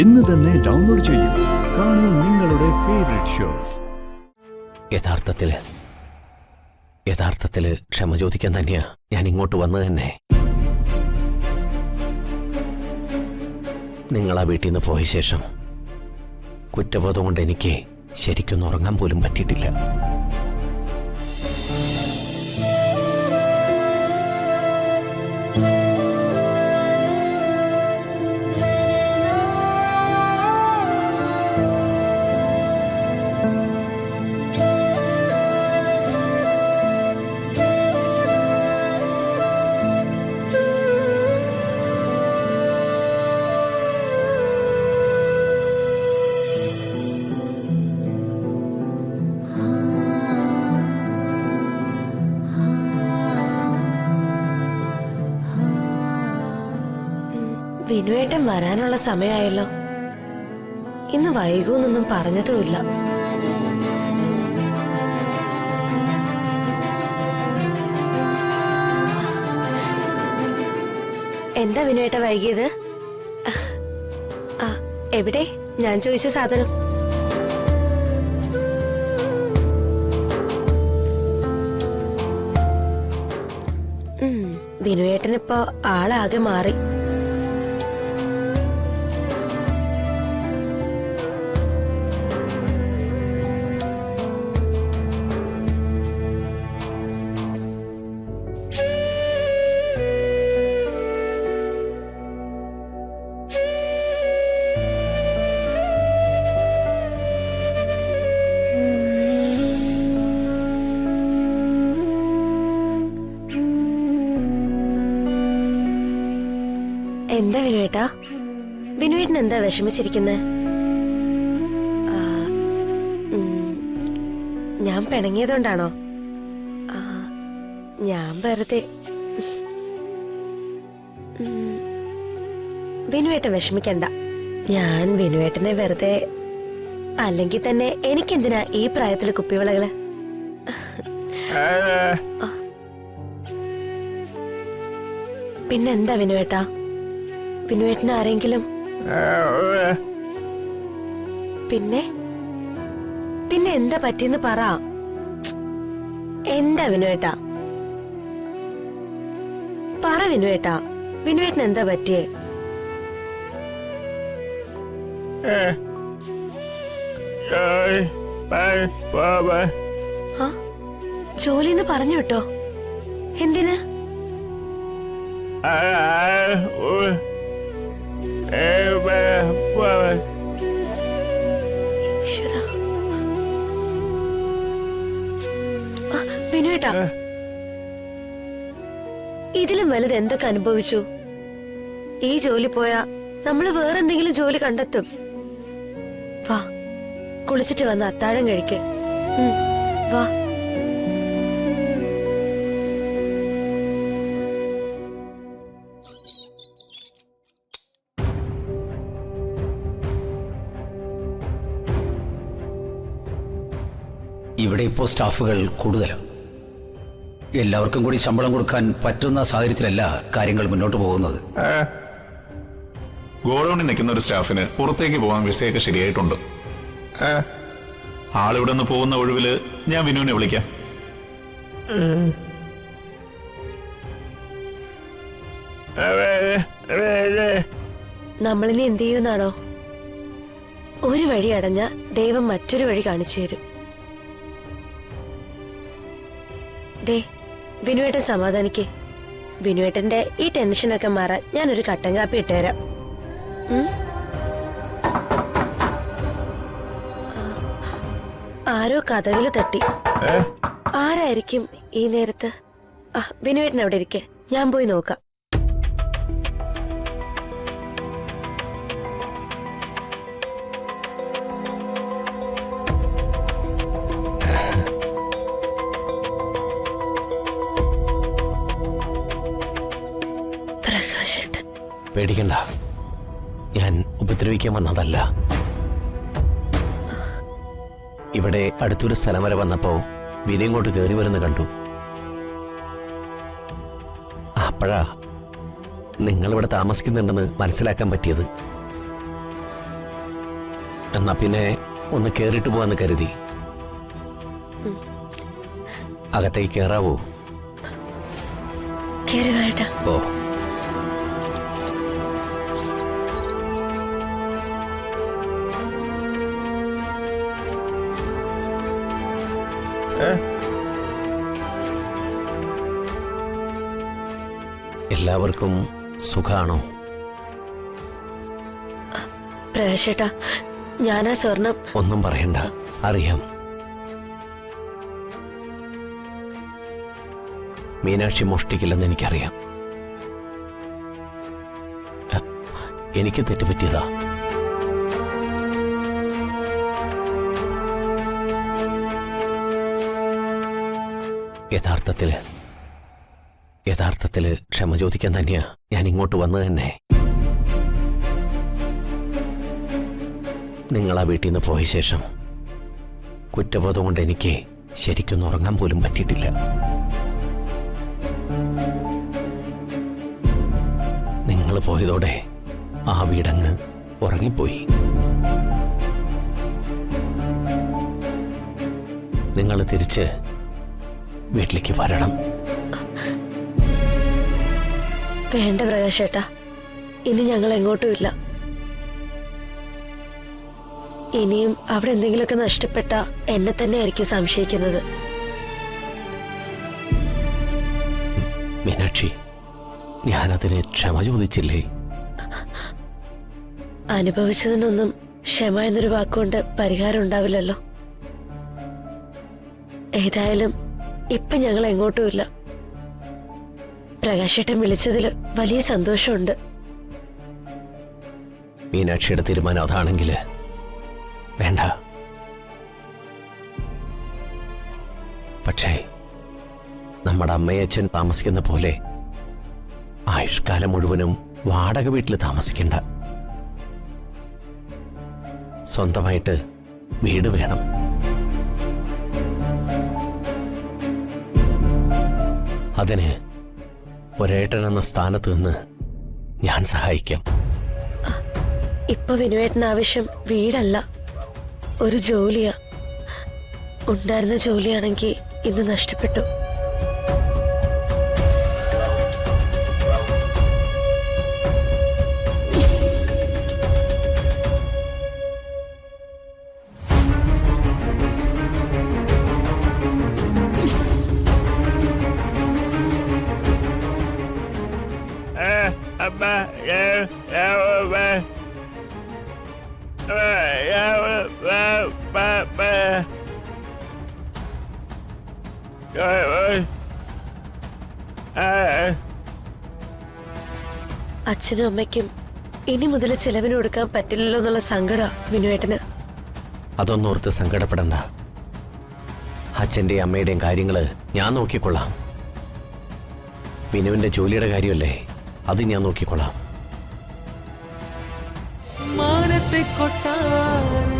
ഇന്ന് തന്നെ ഡൗൺലോഡ് ചെയ്യൂ. കാണൂ നിങ്ങളുടെ ഫേവറേറ്റ് ഷോസ്. യഥാർത്ഥത്തില് ക്ഷമ ചോദിക്കാൻ തന്നെയാ ഞാൻ ഇങ്ങോട്ട് വന്നത് തന്നെ. നിങ്ങൾ ആ വീട്ടിൽ നിന്ന് പോയ ശേഷം കുറ്റബോധം കൊണ്ട് എനിക്ക് ശരിക്കൊന്നും ഉറങ്ങാൻ പോലും പറ്റിയിട്ടില്ല. വിനുവേട്ടൻ വരാനുള്ള സമയമായല്ലോ. ഇന്ന് വൈകൂന്നൊന്നും പറഞ്ഞതുമില്ല. എന്താ വിനുവേട്ട വൈകിയത്? എവിടെ ഞാൻ ചോദിച്ച സാധനം? വിനുവേട്ടനിപ്പോ ആളാകെ മാറി. എന്താ വിനുവേട്ടാ? വിനുവേട്ടൻ എന്താ വിഷമിച്ചിരിക്കുന്നത്? ഞാൻ പിണങ്ങിയതുകൊണ്ടാണോ? ഞാൻ വെറുതെ. വിനുവേട്ടൻ വിഷമിക്കണ്ട. ഞാൻ വിനുവേട്ടനെ വെറുതെ. അല്ലെങ്കിൽ തന്നെ എനിക്കെന്തിനാ ഈ പ്രായത്തില് കുപ്പിവിളകള്? പിന്നെന്താ വിനുവേട്ടാ? വിനുവേട്ടന് ആരെങ്കിലും? പിന്നെ എന്താ പറ്റിയെന്ന് പറ. എന്താ വിനുവേട്ടാ? പറ വിനുവേട്ടാ. വിനുവേട്ടന് എന്താ പറ്റിയേ? ജോലിന്ന് പറഞ്ഞു വിട്ടോ? എന്തിന്? വിനുവേട്ടാ, ഇതിലും വലുത് എന്തൊക്കെ അനുഭവിച്ചു. ഈ ജോലി പോയാ നമ്മള് വേറെന്തെങ്കിലും ജോലി കണ്ടെത്തും. വാ, കുളിച്ചിട്ട് വന്ന് അത്താഴം കഴിക്ക്. വാ. ഇവിടെ ഇപ്പോൾ സ്റ്റാഫുകൾ കൂടുതലാണ്. എല്ലാവർക്കും കൂടി ശമ്പളം കൊടുക്കാൻ പറ്റുന്ന സാഹചര്യത്തിലല്ല കാര്യങ്ങൾ മുന്നോട്ട് പോകുന്നത്. ഗോഡൌണിൽ നിൽക്കുന്ന ഒരു സ്റ്റാഫിന് പുറത്തേക്ക് പോകാൻ വിസയൊക്കെ ശരിയായിട്ടുണ്ട്. ആളിവിടെ നിന്ന് പോകുന്ന ഒഴിവില് ഞാൻ വിനുവിനെ വിളിക്കാം. നമ്മളിനി എന്ത് ചെയ്യുന്നാണോ? ഒരു വഴി അടഞ്ഞ ദൈവം മറ്റൊരു വഴി കാണിച്ചു തരും. ദേ, വിനുവേട്ടൻ സമാധാനിക്കേ. വിനുവേട്ടന്റെ ഈ ടെൻഷനൊക്കെ മാറാൻ ഞാനൊരു കട്ടൻ കാപ്പി ഇട്ടുതരാം. ആരോ കഥകള് തട്ടി. ആരായിരിക്കും ഈ നേരത്ത്? വിനുവേട്ടൻ അവിടെ ഇരിക്കെ, ഞാൻ പോയി നോക്കാം. പേടിക്കണ്ട, ഞാൻ ഉപദ്രവിക്കാൻ വന്നതല്ല. ഇവിടെ അടുത്തൊരു സ്ഥലം വരെ വന്നപ്പോ വിനയങ്ങോട്ട് കയറി വരുന്ന കണ്ടു. അപ്പോഴാ നിങ്ങളിവിടെ താമസിക്കുന്നുണ്ടെന്ന് മനസ്സിലാക്കാൻ പറ്റിയത്. എന്നാ പിന്നെ ഒന്ന് കേറിയിട്ട് പോവാന്ന് കരുതി. അകത്തേക്ക് കേറാവോ? കേറി വേണ്ട. ഓ, എല്ലാവർക്കും സുഖാണോ? പ്രകാശേട്ടാ, ഞാനാ സ്വർണം. ഒന്നും പറയണ്ട, അറിയാം. മീനാക്ഷി മോഷ്ടിക്കില്ലെന്ന് എനിക്കറിയാം. എനിക്ക് തെറ്റുപറ്റിയതാ. യഥാർത്ഥത്തില് ക്ഷമ ചോദിക്കാൻ തന്നെയാ ഞാൻ ഇങ്ങോട്ട് വന്നത് തന്നെ. നിങ്ങൾ ആ വീട്ടിൽ നിന്ന് പോയ ശേഷം കുറ്റബോധം കൊണ്ട് എനിക്ക് ശരിക്കൊന്നും ഉറങ്ങാൻ പോലും പറ്റിയിട്ടില്ല. നിങ്ങൾ പോയതോടെ ആ വീടങ്ങ് ഉറങ്ങിപ്പോയി. നിങ്ങൾ തിരിച്ച് വീട്ടിലേക്ക് വരണം. വേണ്ട പ്രകാശേട്ടാ, ഇനി ഞങ്ങൾ എങ്ങോട്ടും ഇല്ല. ഇനിയും അവിടെ എന്തെങ്കിലുമൊക്കെ നഷ്ടപ്പെട്ട എന്നെ തന്നെ ആയിരിക്കും സംശയിക്കുന്നത്. മീനാക്ഷി, ഞാനതിന് ക്ഷമ ചോദിച്ചില്ലേ? അനുഭവിച്ചതിനൊന്നും ക്ഷമ എന്നൊരു വാക്കുകൊണ്ട് പരിഹാരം ഉണ്ടാവില്ലല്ലോ. ഏതായാലും ഇപ്പൊ ഞങ്ങൾ എങ്ങോട്ടും ഇല്ല. പ്രകാശേട്ടൻ വിളിച്ചതിൽ വലിയ സന്തോഷമുണ്ട്. മീനാക്ഷിയുടെ തീരുമാനം അതാണെങ്കിൽ വേണ്ട. പക്ഷേ നമ്മുടെ അമ്മയച്ഛൻ താമസിക്കുന്ന പോലെ ആയുഷ്കാലം മുഴുവനും വാടക വീട്ടിൽ താമസിക്കണ്ട. സ്വന്തമായിട്ട് വീട് വേണം. അതിന് ഒരേട്ടൻ എന്ന സ്ഥാനത്ത് നിന്ന് ഞാൻ സഹായിക്കാം. ഇപ്പൊ വിനുവേട്ടന് ആവശ്യം വീടല്ല, ഒരു ജോലിയാ. ഉണ്ടായിരുന്ന ജോലിയാണെങ്കിൽ ഇന്ന് നഷ്ടപ്പെട്ടു. അച്ഛനും അമ്മയ്ക്കും ഇനി മുതൽ ചെലവിന് കൊടുക്കാൻ പറ്റില്ലല്ലോ എന്നുള്ള സങ്കട വിനുവേട്ടന്. അതൊന്നോർത്ത് സങ്കടപ്പെടണ്ട. അച്ഛൻ്റെയും അമ്മയുടെയും കാര്യങ്ങള് ഞാൻ നോക്കിക്കൊള്ളാം. വിനുവിന്റെ ജോലിയുടെ കാര്യമല്ലേ, അത് ഞാൻ നോക്കിക്കൊള്ളാം. മാനത്തെ കൊട്ടാരം